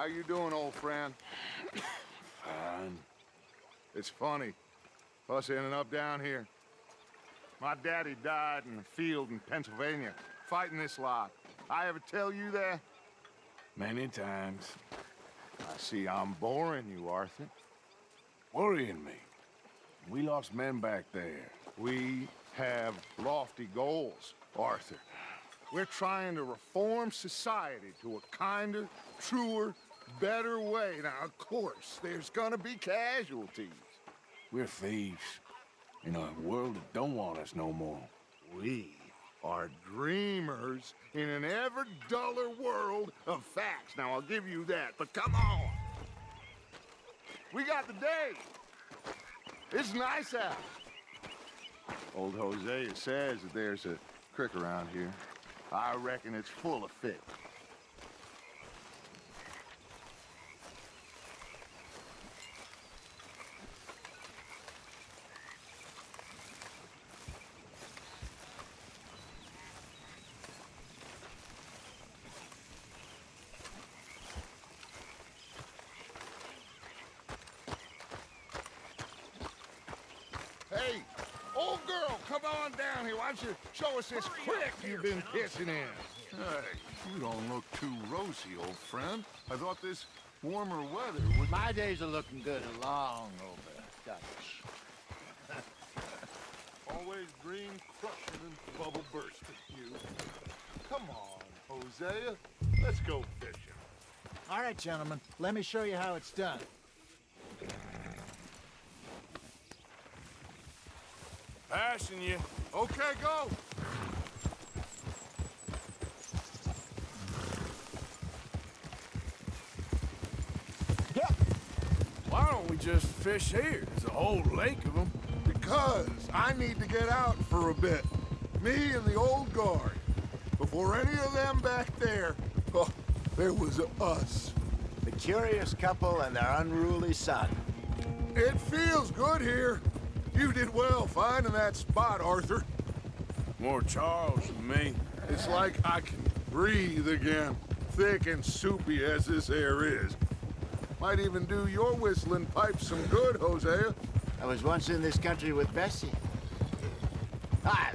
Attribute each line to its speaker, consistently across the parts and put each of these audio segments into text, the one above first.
Speaker 1: How you doing, old friend?
Speaker 2: Fine.
Speaker 1: It's funny, us ending up down here. My daddy died in a field in Pennsylvania, fighting this lot. I ever tell you that?
Speaker 2: Many times.
Speaker 1: I see I'm boring you, Arthur.
Speaker 2: Worrying me. We lost men back there.
Speaker 1: We have lofty goals, Arthur. We're trying to reform society to a kinder, truer, better way. Now, of course, there's gonna be casualties.
Speaker 2: We're thieves. In a world that don't want us no more.
Speaker 1: We are dreamers in an ever duller world of facts. Now, I'll give you that, but come on. We got the day. It's nice out. Old Hosea says that there's a creek around here. I reckon it's full of fish. Hey, old girl, come on down here. Why don't you show us this creek you've been pissing in?
Speaker 3: Hey, you don't look too rosy, old friend. I thought this warmer weather would...
Speaker 4: My days are looking good along over, Dutch.
Speaker 3: Always dream crushing and bubble bursting, you. Come on, Hosea. Let's go fishing.
Speaker 4: All right, gentlemen, let me show you how it's done.
Speaker 2: Passing you.
Speaker 3: Okay, go.
Speaker 4: Yep.
Speaker 2: Why don't we just fish here? There's a whole lake of them.
Speaker 3: Because I need to get out for a bit. Me and the old guard. Before any of them back there, oh, there was us.
Speaker 4: The curious couple and their unruly son.
Speaker 3: It feels good here. You did well finding that spot, Arthur.
Speaker 2: More Charles than me.
Speaker 3: It's like I can breathe again, thick and soupy as this air is. Might even do your whistling pipe some good, Hosea.
Speaker 4: I was once in this country with Bessie. Ah,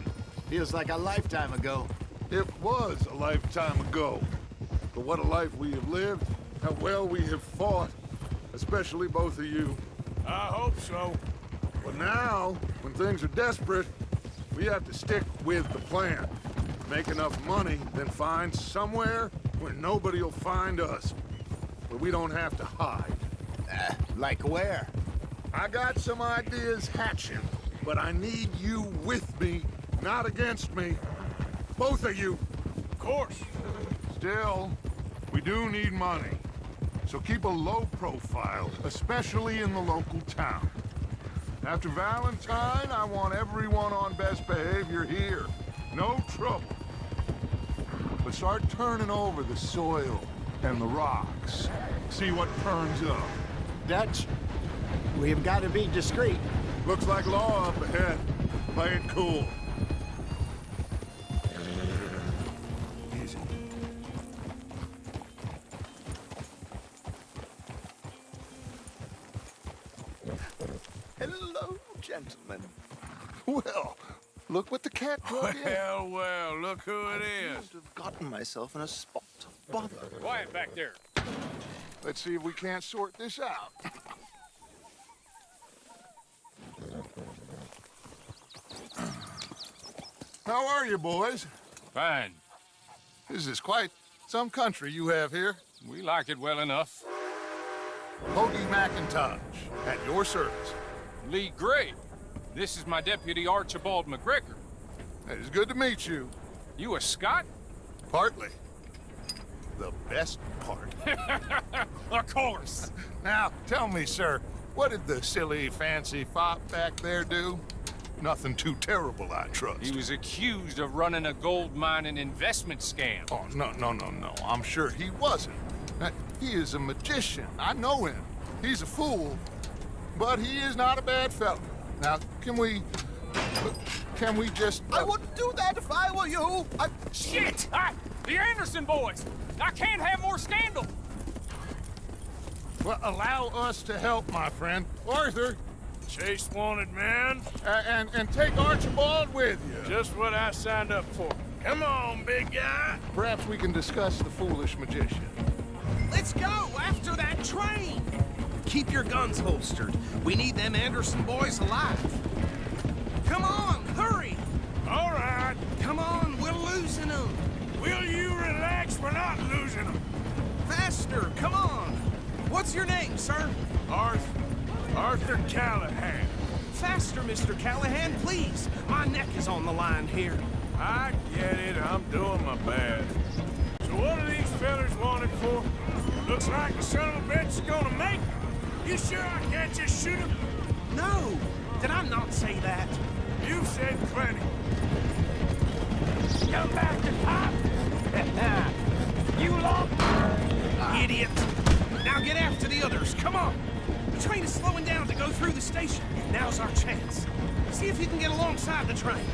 Speaker 4: feels like a lifetime ago.
Speaker 3: It was a lifetime ago. But what a life we have lived, how well we have fought, especially both of you.
Speaker 2: I hope so.
Speaker 3: But now, when things are desperate, we have to stick with the plan. Make enough money, then find somewhere where nobody will find us. Where we don't have to hide.
Speaker 4: Like where?
Speaker 3: I got some ideas hatching, but I need you with me, not against me. Both of you.
Speaker 2: Of course.
Speaker 3: Still, we do need money. So keep a low profile, especially in the local town. After Valentine, I want everyone on best behavior here. No trouble. But start turning over the soil and the rocks. See what turns up.
Speaker 4: Dutch, we've got to be discreet.
Speaker 3: Looks like law up ahead. Play it cool.
Speaker 2: Easy.
Speaker 4: Hello, gentlemen.
Speaker 3: Well, look what the cat brought in.
Speaker 2: Well, look who it is.
Speaker 4: I've gotten myself in a spot of bother.
Speaker 5: Quiet back there.
Speaker 3: Let's see if we can't sort this out. How are you, boys?
Speaker 5: Fine.
Speaker 3: This is quite some country you have here.
Speaker 5: We like it well enough.
Speaker 3: Hoagie McIntosh, at your service.
Speaker 5: Lee Gray. This is my deputy Archibald McGregor.
Speaker 3: It is good to meet you.
Speaker 5: You a Scot?
Speaker 3: Partly. The best part.
Speaker 5: Of course.
Speaker 3: Now, tell me, sir, what did the silly, fancy fop back there do? Nothing too terrible, I trust.
Speaker 5: He was accused of running a gold mine and investment scam.
Speaker 3: Oh, no. I'm sure he wasn't. He is a magician. I know him. He's a fool, but he is not a bad fellow. Now, can we just...
Speaker 4: I wouldn't do that if I were you.
Speaker 5: Shit! The Anderson boys! I can't have more scandal!
Speaker 3: Well, allow us to help, my friend. Arthur,
Speaker 2: Chase wanted man.
Speaker 3: and take Archibald with you.
Speaker 2: Just what I signed up for. Come on, big guy.
Speaker 3: Perhaps we can discuss the foolish magician.
Speaker 6: Let's go after that train! Keep your guns holstered. We need them Anderson boys alive. Come on, hurry!
Speaker 2: All right.
Speaker 6: Come on, we're losing them.
Speaker 2: Will you relax? We're not losing them.
Speaker 6: Faster, come on. What's your name, sir?
Speaker 2: Arthur Callahan.
Speaker 6: Faster, Mr. Callahan, please. My neck is on the line here.
Speaker 2: I get it. I'm doing my best. So what are these fellas wanted for? Looks like the son of a bitch is gonna make it. You sure I can't just shoot him?
Speaker 6: No, did I not say that?
Speaker 2: You said plenty. Come back to top. You lost.
Speaker 6: Idiot. Now get after the others, come on. The train is slowing down to go through the station. Now's our chance. See if you can get alongside the train.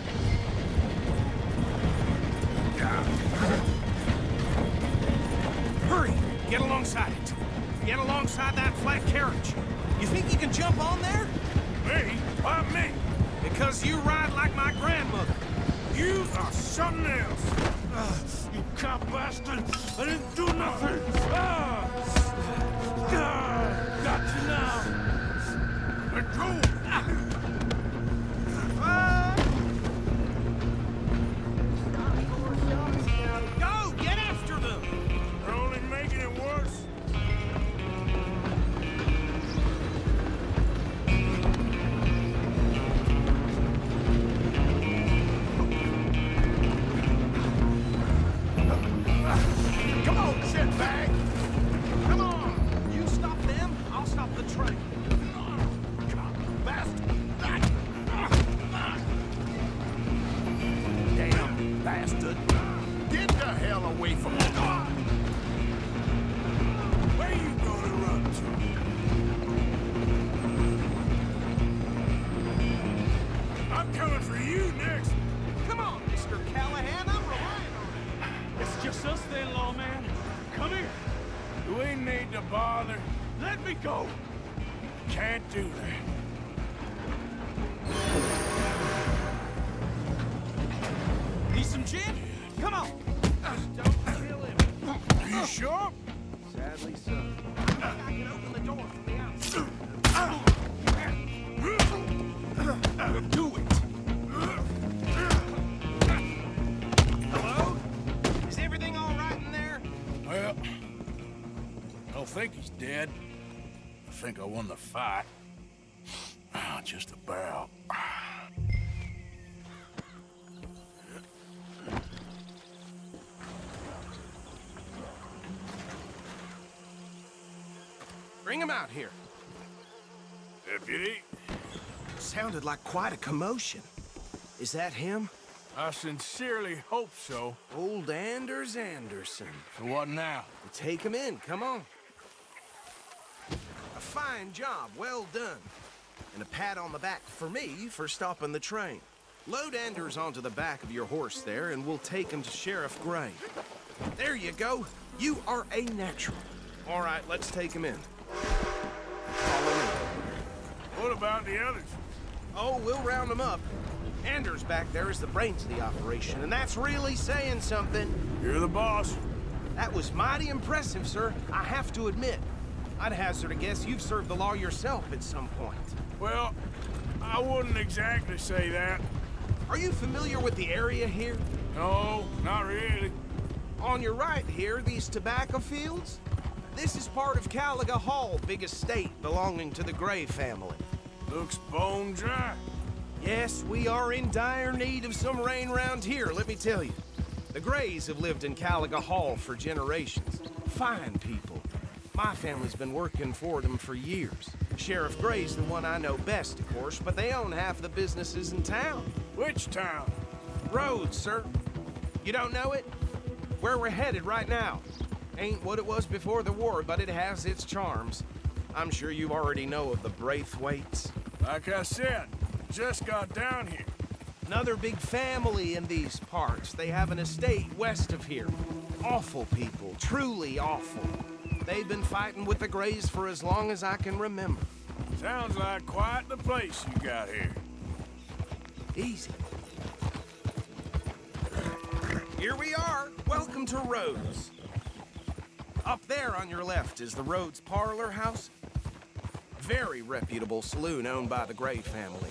Speaker 6: Hurry, get alongside it. Get alongside that flat carriage. You think you can jump on there?
Speaker 2: Me? Why me?
Speaker 6: Because you ride like my grandmother.
Speaker 2: You are something else. You cop bastard. I didn't do nothing. Got you now. Let go.
Speaker 6: Go, get after them.
Speaker 2: They're only making it worse.
Speaker 6: Come on, shitbag. Come on. You stop them, I'll stop the train. Damn bastard.
Speaker 1: Get the hell away from me.
Speaker 2: Where you gonna run to? I'm coming for you next.
Speaker 6: Come on, Mr. Callahan, I'm relying on you.
Speaker 7: It's just us then, lawman. Come here.
Speaker 2: Do we need to bother?
Speaker 7: Let me go.
Speaker 2: Can't do that.
Speaker 6: Need some gin? Come on. Don't kill him.
Speaker 2: Are you sure?
Speaker 6: Sadly so. I can open the door from the outside. Do it. Hello? Is everything all right in there?
Speaker 2: Well, I don't think he's dead. I think I won the fight. Just about.
Speaker 6: Bring him out here.
Speaker 2: Deputy,
Speaker 6: Sounded like quite a commotion. Is that him?
Speaker 2: I sincerely hope so.
Speaker 6: Old Anders Anderson.
Speaker 2: So what now?
Speaker 6: Take him in, come on. A fine job, well done. And a pat on the back for me for stopping the train. Load Anders onto the back of your horse there, and we'll take him to Sheriff Gray. There you go. You are a natural. All right, let's take him in. Follow me.
Speaker 2: What about the others?
Speaker 6: Oh, we'll round them up. Anders back there is the brains of the operation, and that's really saying something.
Speaker 2: You're the boss.
Speaker 6: That was mighty impressive, sir. I have to admit. I'd hazard a guess you've served the law yourself at some point.
Speaker 2: Well, I wouldn't exactly say that.
Speaker 6: Are you familiar with the area here?
Speaker 2: No, not really.
Speaker 6: On your right here, these tobacco fields? This is part of Caliga Hall, big estate belonging to the Gray family.
Speaker 2: Looks bone dry.
Speaker 6: Yes, we are in dire need of some rain round here, let me tell you. The Grays have lived in Caliga Hall for generations. Fine people. My family's been working for them for years. Sheriff Gray's the one I know best, of course, but they own half the businesses in town.
Speaker 2: Which town?
Speaker 6: Rhodes, sir. You don't know it? Where we're headed right now. Ain't what it was before the war, but it has its charms. I'm sure you already know of the Braithwaites.
Speaker 2: Like I said, just got down here.
Speaker 6: Another big family in these parts. They have an estate west of here. Awful people, truly awful. They've been fighting with the Greys for as long as I can remember.
Speaker 2: Sounds like quite the place you got here.
Speaker 6: Easy. Here we are. Welcome to Rhodes. Up there on your left is the Rhodes Parlor House. Very reputable saloon owned by the Gray family.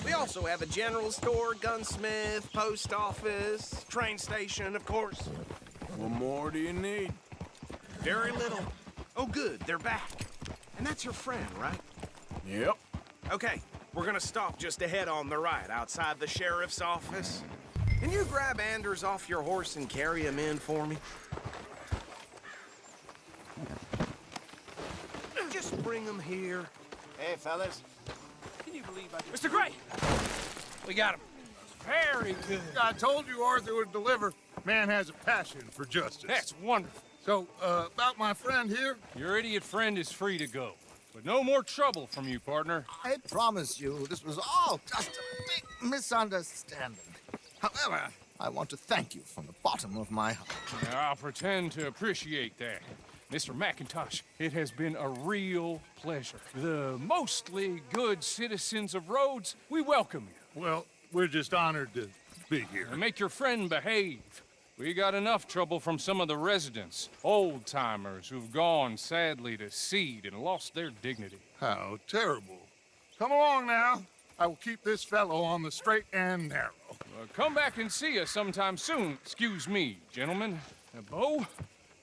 Speaker 6: We also have a general store, gunsmith, post office, train station, of course.
Speaker 2: What more do you need?
Speaker 6: Very little. Oh, good, they're back. And that's your friend, right?
Speaker 2: Yep.
Speaker 6: Okay, we're gonna stop just ahead on the right, outside the sheriff's office. Can you grab Anders off your horse and carry him in for me? Just bring him here.
Speaker 4: Hey, fellas.
Speaker 5: Can you believe I
Speaker 2: Mr. Gray!
Speaker 5: We got him. Very good.
Speaker 3: I told you Arthur would deliver. Man has a passion for justice.
Speaker 5: That's wonderful.
Speaker 3: So, about my friend here?
Speaker 5: Your idiot friend is free to go. But no more trouble from you, partner.
Speaker 8: I promise you, this was all just a big misunderstanding. However, I want to thank you from the bottom of my heart.
Speaker 5: I'll pretend to appreciate that. Mr. McIntosh, it has been a real pleasure. The mostly good citizens of Rhodes, we welcome you.
Speaker 3: Well, we're just honored to be here.
Speaker 5: And make your friend behave. We got enough trouble from some of the residents, old-timers who've gone, sadly, to seed and lost their dignity.
Speaker 3: How terrible. Come along now. I will keep this fellow on the straight and narrow.
Speaker 5: Come back and see us sometime soon. Excuse me, gentlemen. Bo,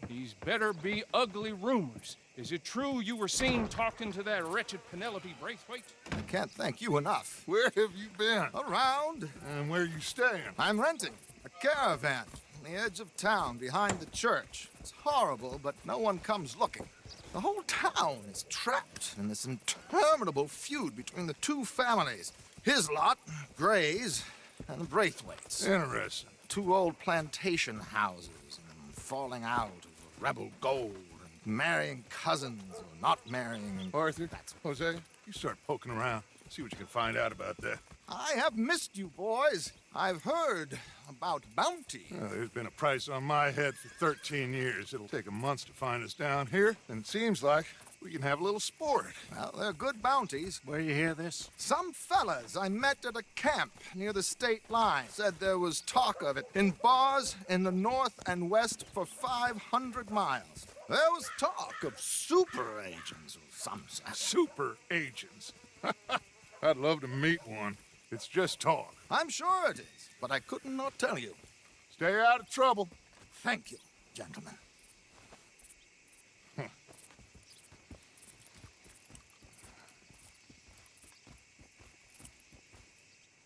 Speaker 5: these better be ugly rumors. Is it true you were seen talking to that wretched Penelope Braithwaite?
Speaker 8: I can't thank you enough.
Speaker 3: Where have you been?
Speaker 8: Around,
Speaker 3: And where you staying?
Speaker 8: I'm renting a caravan on the edge of town behind the church. It's horrible, but no one comes looking. The whole town is trapped in this interminable feud between the two families. His lot, Gray's, and the Braithwaites.
Speaker 3: Interesting.
Speaker 8: Two old plantation houses, and falling out of rebel gold, and marrying cousins or not marrying. And
Speaker 3: Arthur, Hosea, you start poking around. See what you can find out about that.
Speaker 8: I have missed you, boys. I've heard about bounty.
Speaker 3: There's been a price on my head for 13 years. It'll take a month to find us down here, and it seems like we can have a little sport.
Speaker 8: Well, they're good bounties.
Speaker 4: Where you hear this?
Speaker 8: Some fellas I met at a camp near the state line said there was talk of it in bars in the north and west for 500 miles. There was talk of super agents or some such.
Speaker 3: Super agents. I'd love to meet one. It's just talk.
Speaker 8: I'm sure it is, but I couldn't not tell you.
Speaker 3: Stay out of trouble.
Speaker 8: Thank you, gentlemen.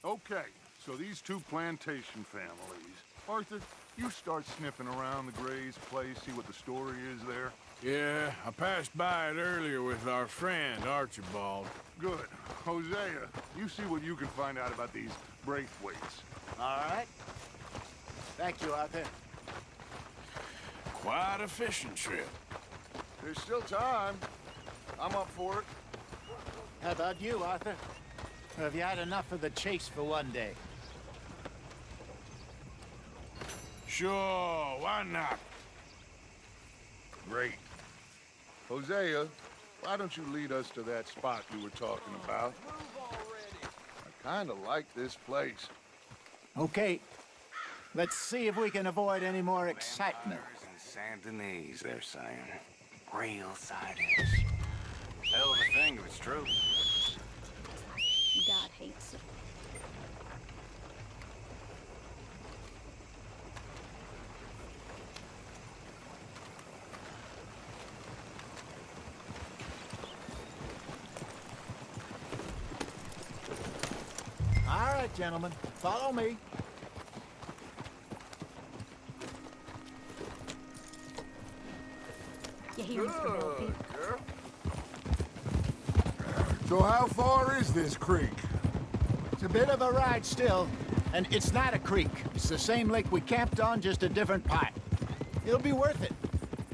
Speaker 3: Okay, so these two plantation families. Arthur, you start sniffing around the Gray's place, see what the story is there.
Speaker 2: Yeah, I passed by it earlier with our friend, Archibald.
Speaker 3: Good. Hosea, you see what you can find out about these Braithwaites.
Speaker 4: All right. Thank you, Arthur.
Speaker 2: Quite a fishing trip.
Speaker 3: There's still time. I'm up for it.
Speaker 4: How about you, Arthur? Or have you had enough of the chase for one day?
Speaker 2: Sure, why not?
Speaker 3: Great. Hosea, why don't you lead us to that spot you were talking about? I kind of like this place.
Speaker 4: Okay. Let's see if we can avoid any more excitement.
Speaker 9: Saint Denis, they're saying. Real sightings. Hell of a thing if it's true.
Speaker 10: God hates it.
Speaker 4: All right, gentlemen. Follow me.
Speaker 10: You hear Mr. Penelope?
Speaker 3: Girl. So how far is this creek?
Speaker 4: It's a bit of a ride still, and it's not a creek. It's the same lake we camped on, just a different part. It'll be worth it.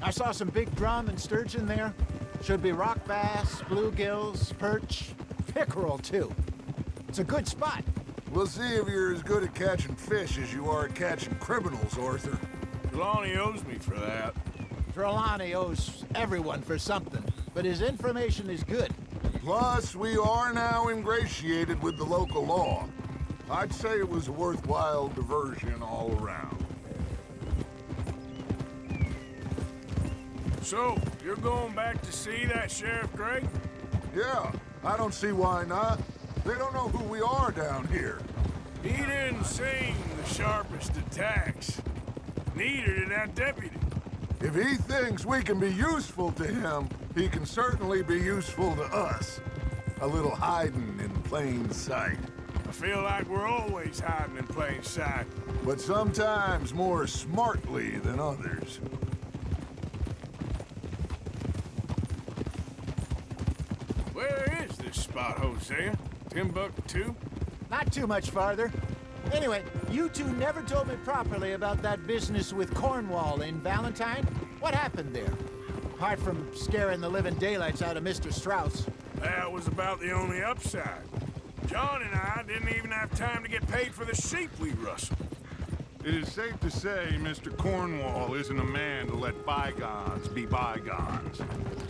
Speaker 4: I saw some big drum and sturgeon there. Should be rock bass, bluegills, perch, pickerel too. It's a good spot.
Speaker 3: We'll see if you're as good at catching fish as you are at catching criminals, Arthur.
Speaker 2: Trelawney owes me for that.
Speaker 4: Trelawney owes everyone for something, but his information is good.
Speaker 3: Plus, we are now ingratiated with the local law. I'd say it was a worthwhile diversion all around.
Speaker 2: So, you're going back to see that Sheriff Gray?
Speaker 3: Yeah, I don't see why not. They don't know who we are down here.
Speaker 2: He didn't seem the sharpest attacks. Neither did that deputy.
Speaker 3: If he thinks we can be useful to him, he can certainly be useful to us. A little hiding in plain sight.
Speaker 2: I feel like we're always hiding in plain sight.
Speaker 3: But sometimes more smartly than others.
Speaker 2: Where is this spot, Hosea? Timbuktu?
Speaker 4: Not too much farther. Anyway, you two never told me properly about that business with Cornwall in Valentine. What happened there? Apart from scaring the living daylights out of Mr. Strauss.
Speaker 2: That was about the only upside. John and I didn't even have time to get paid for the sheep we rustled.
Speaker 3: It is safe to say Mr. Cornwall isn't a man to let bygones be bygones.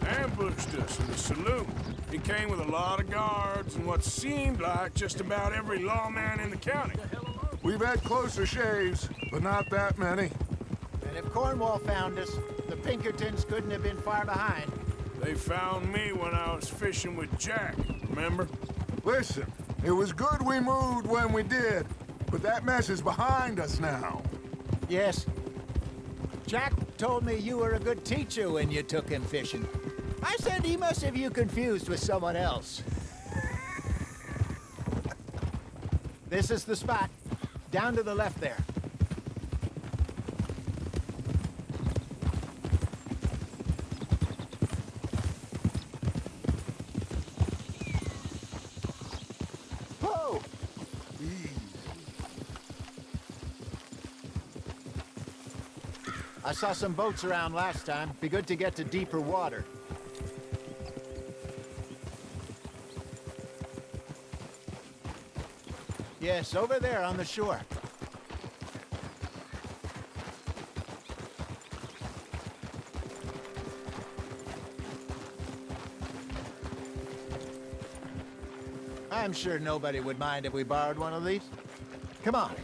Speaker 2: Ambushed us in the saloon. He came with a lot of guards and what seemed like just about every lawman in the county.
Speaker 3: We've had closer shaves, but not that many.
Speaker 4: And if Cornwall found us, the Pinkertons couldn't have been far behind.
Speaker 2: They found me when I was fishing with Jack, remember?
Speaker 3: Listen, it was good we moved when we did, but that mess is behind us now.
Speaker 4: Yes. Jack told me you were a good teacher when you took him fishing. I said he must have you confused with someone else. This is the spot. Down to the left there. Whoa! I saw some boats around last time. Be good to get to deeper water. Yes, over there on the shore. I'm sure nobody would mind if we borrowed one of these. Come on.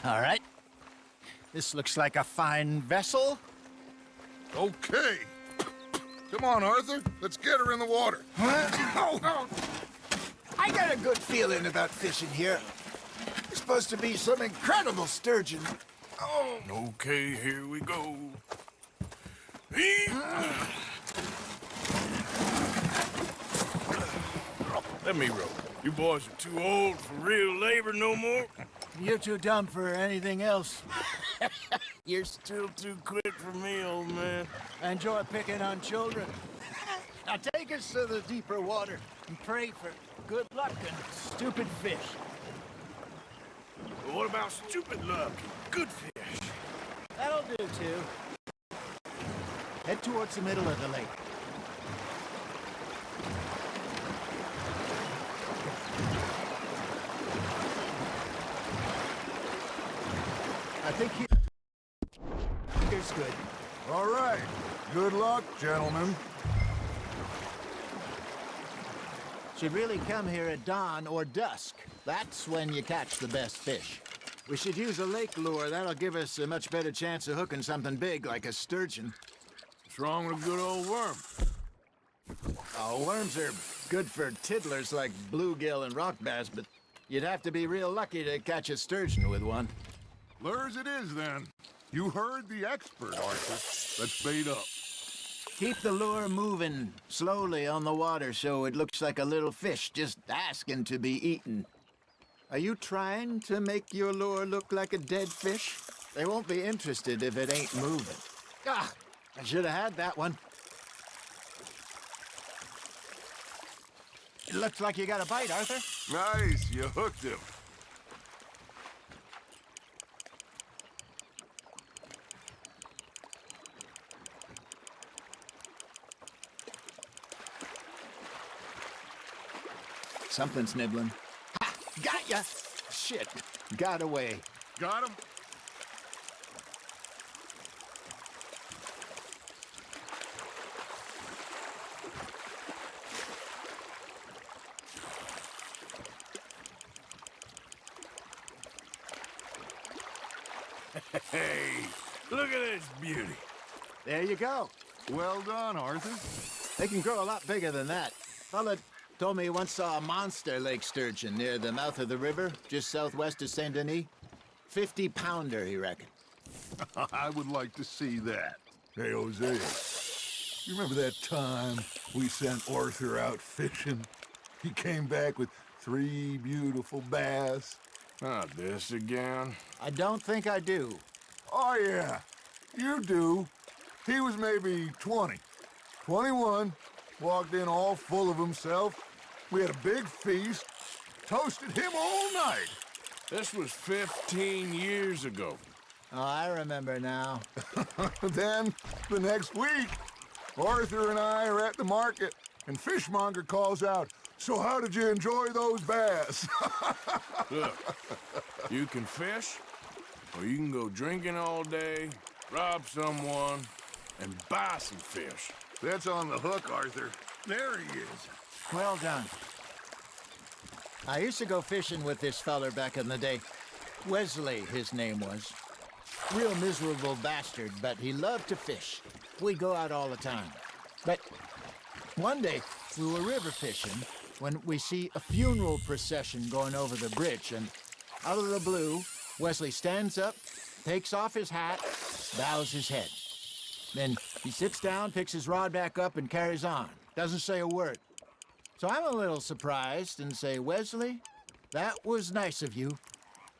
Speaker 4: All right. This looks like a fine vessel.
Speaker 3: Okay. Come on, Arthur. Let's get her in the water.
Speaker 4: Oh. I got a good feeling about fishing here. There's supposed to be some incredible sturgeon. Oh.
Speaker 2: Okay, here we go. Let me row. You boys are too old for real labor no more.
Speaker 4: You're too dumb for anything else.
Speaker 2: You're still too quick for me, old man.
Speaker 4: Enjoy picking on children. Now take us to the deeper water and pray for good luck and stupid fish.
Speaker 2: But what about stupid luck and good fish?
Speaker 4: That'll do, too. Head towards the middle of the lake. I think here's good.
Speaker 3: All right. Good luck, gentlemen.
Speaker 4: Should really come here at dawn or dusk. That's when you catch the best fish. We should use a lake lure. That'll give us a much better chance of hooking something big like a sturgeon.
Speaker 2: What's wrong with a good old worm?
Speaker 4: Oh, worms are good for tiddlers like bluegill and rock bass, but you'd have to be real lucky to catch a sturgeon with one.
Speaker 3: Lures it is, then. You heard the expert, Arthur. Let's bait up.
Speaker 4: Keep the lure moving slowly on the water so it looks like a little fish just asking to be eaten. Are you trying to make your lure look like a dead fish? They won't be interested if it ain't moving. Ah, I should have had that one. It looks like you got a bite, Arthur.
Speaker 3: Nice, you hooked him.
Speaker 4: Something's nibbling. Ha! Got ya! Shit. Got away.
Speaker 3: Got him?
Speaker 2: Hey, look at this beauty.
Speaker 4: There you go.
Speaker 3: Well done, Arthur.
Speaker 4: They can grow a lot bigger than that. Fella told me he once saw a monster lake sturgeon near the mouth of the river, just southwest of Saint Denis. 50-pounder, he reckoned.
Speaker 3: I would like to see that. Hey, Hosea, you remember that time we sent Arthur out fishing? He came back with 3 beautiful bass.
Speaker 2: Not this again.
Speaker 4: I don't think I do.
Speaker 3: Oh, yeah, you do. He was maybe 20, 21, walked in all full of himself. We had a big feast, toasted him all night.
Speaker 2: This was 15 years ago.
Speaker 4: Oh, I remember now.
Speaker 3: Then, the next week, Arthur and I are at the market, and Fishmonger calls out, "So how did you enjoy those bass?"
Speaker 2: Look, you can fish, or you can go drinking all day, rob someone, and buy some fish.
Speaker 3: That's on the hook, Arthur. There he is.
Speaker 4: Well done. I used to go fishing with this feller back in the day. Wesley, his name was. Real miserable bastard, but he loved to fish. We'd go out all the time. But one day, we were river fishing when we see a funeral procession going over the bridge, and out of the blue, Wesley stands up, takes off his hat, bows his head. Then he sits down, picks his rod back up, and carries on. Doesn't say a word. So I'm a little surprised and say, "Wesley, that was nice of you."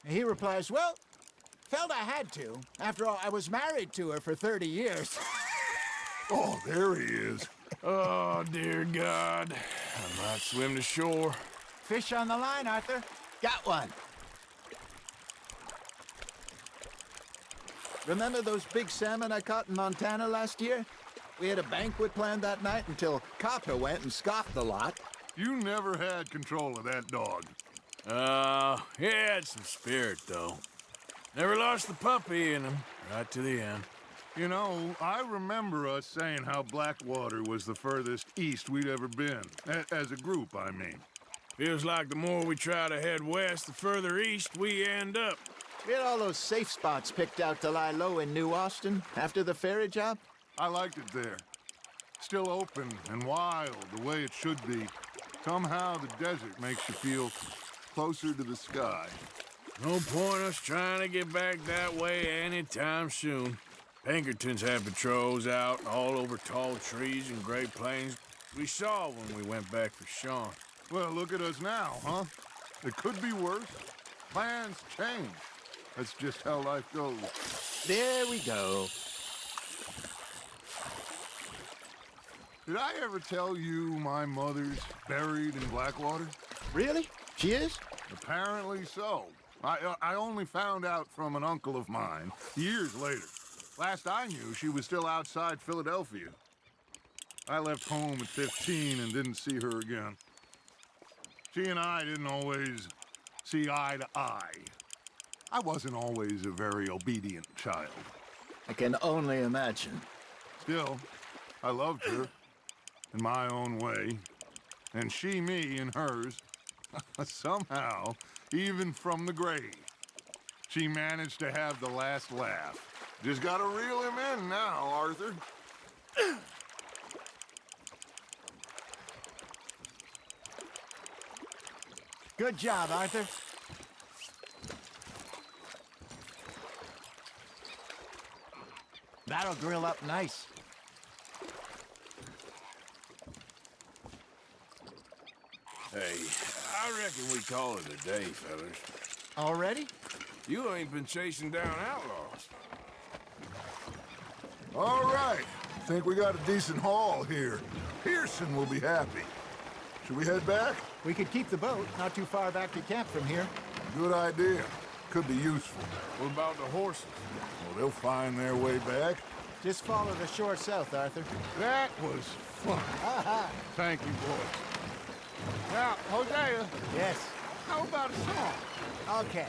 Speaker 4: And he replies, "Well, felt I had to. After all, I was married to her for 30 years.
Speaker 3: Oh, there he is.
Speaker 2: Oh, dear God. I might swim to shore.
Speaker 4: Fish on the line, Arthur. Got one. Remember those big salmon I caught in Montana last year? We had a banquet planned that night until KOTA went and scoffed the lot.
Speaker 3: You never had control of that dog.
Speaker 2: He had some spirit, though. Never lost the puppy in him, right to the end.
Speaker 3: You know, I remember us saying how Blackwater was the furthest east we'd ever been. As a group, I mean.
Speaker 2: Feels like the more we try to head west, the further east we end up.
Speaker 4: We had all those safe spots picked out to lie low in New Austin after the ferry job.
Speaker 3: I liked it there. Still open and wild, the way it should be. Somehow the desert makes you feel closer to the sky.
Speaker 2: No point us trying to get back that way anytime soon. Pinkertons had patrols out all over tall trees and Great Plains. We saw when we went back for Sean.
Speaker 3: Well, look at us now, huh? It could be worse. Plans change. That's just how life goes.
Speaker 4: There we go.
Speaker 3: Did I ever tell you my mother's buried in Blackwater?
Speaker 4: Really? She is?
Speaker 3: Apparently so. I only found out from an uncle of mine years later. Last I knew, she was still outside Philadelphia. I left home at 15 and didn't see her again. She and I didn't always see eye to eye. I wasn't always a very obedient child.
Speaker 4: I can only imagine.
Speaker 3: Still, I loved her in my own way, and she me in hers. Somehow, even from the grave, she managed to have the last laugh. Just gotta reel him in now, Arthur.
Speaker 4: Good job, Arthur. That'll grill up nice.
Speaker 2: Hey, I reckon we call it a day, fellas.
Speaker 4: Already?
Speaker 2: You ain't been chasing down outlaws.
Speaker 3: All right. Think we got a decent haul here. Pearson will be happy. Should we head back?
Speaker 4: We could keep the boat not too far back to camp from here.
Speaker 3: Good idea. Could be useful.
Speaker 2: What about the horses?
Speaker 3: Well, they'll find their way back.
Speaker 4: Just follow the shore south, Arthur.
Speaker 3: That was fun. Thank you, boys.
Speaker 1: Now, Hosea,
Speaker 4: Yes.
Speaker 1: how about a song?
Speaker 4: Okay.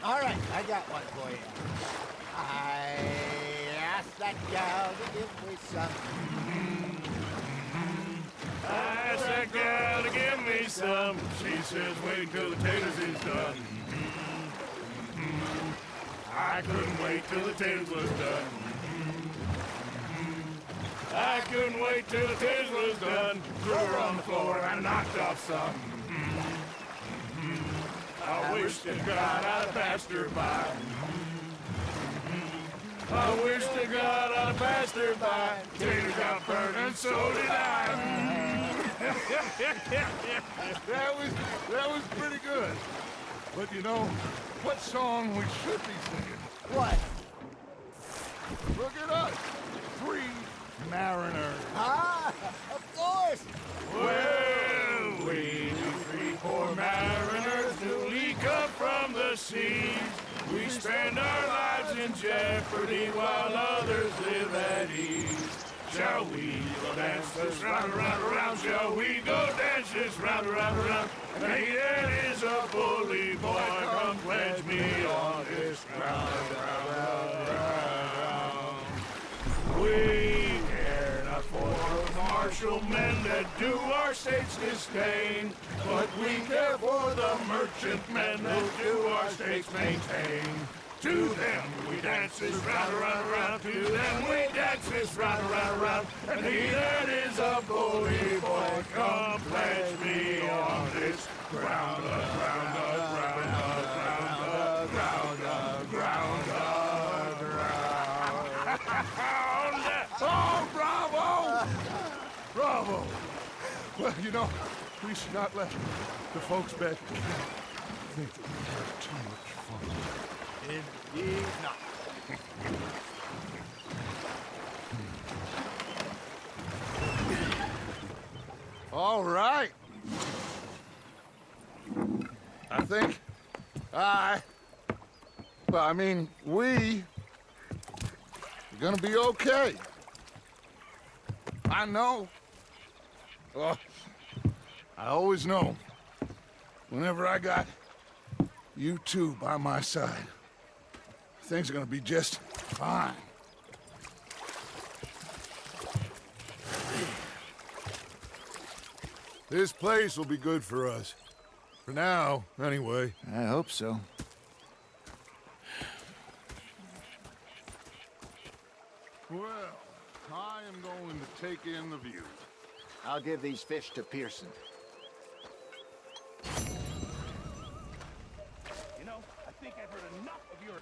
Speaker 4: All right, I got one for you. I asked that gal to give me some.
Speaker 2: I asked that gal to give me some. She says, wait till the taters is done. I couldn't wait till the taters was done. I couldn't wait till the taters was done. Threw her on the floor and I knocked off some. I wish to God I'd have passed her by. I wish to God I'd have passed her by. Tater got burned and so did I.
Speaker 1: That was pretty good. But you know, what song we should be singing?
Speaker 4: What?
Speaker 1: Look at us, 3 mariners.
Speaker 4: Ah, of course.
Speaker 2: Well, we 3 poor mariners newly come from the seas. We spend our lives in jeopardy while others live at ease. Shall we go dance this round, around, around? Shall we go dance this round, around, around? Hey, that is a bully boy. Come pledge me on this ground, round, round. We care not for the martial men that do our state's disdain, but we care for the merchant men that do our state's maintain. To them we dance this round, around, around. To them we dance this round, around, around. And he that is a bully boy, come pledge me on this ground, ground, ground, ground, ground, ground, ground.
Speaker 1: Oh, bravo! Bravo! Well, you know, we should not let the folks back think that we have too much fun.
Speaker 4: Indeed not.
Speaker 1: All right. I think we are gonna be okay. I know. Oh, I always know. Whenever I got you two by my side, things are gonna be just fine. This place will be good for us. For now, anyway.
Speaker 4: I hope so.
Speaker 1: Well, I am going to take in the view.
Speaker 4: I'll give these fish to Pearson.
Speaker 7: You know, I think I've heard enough of your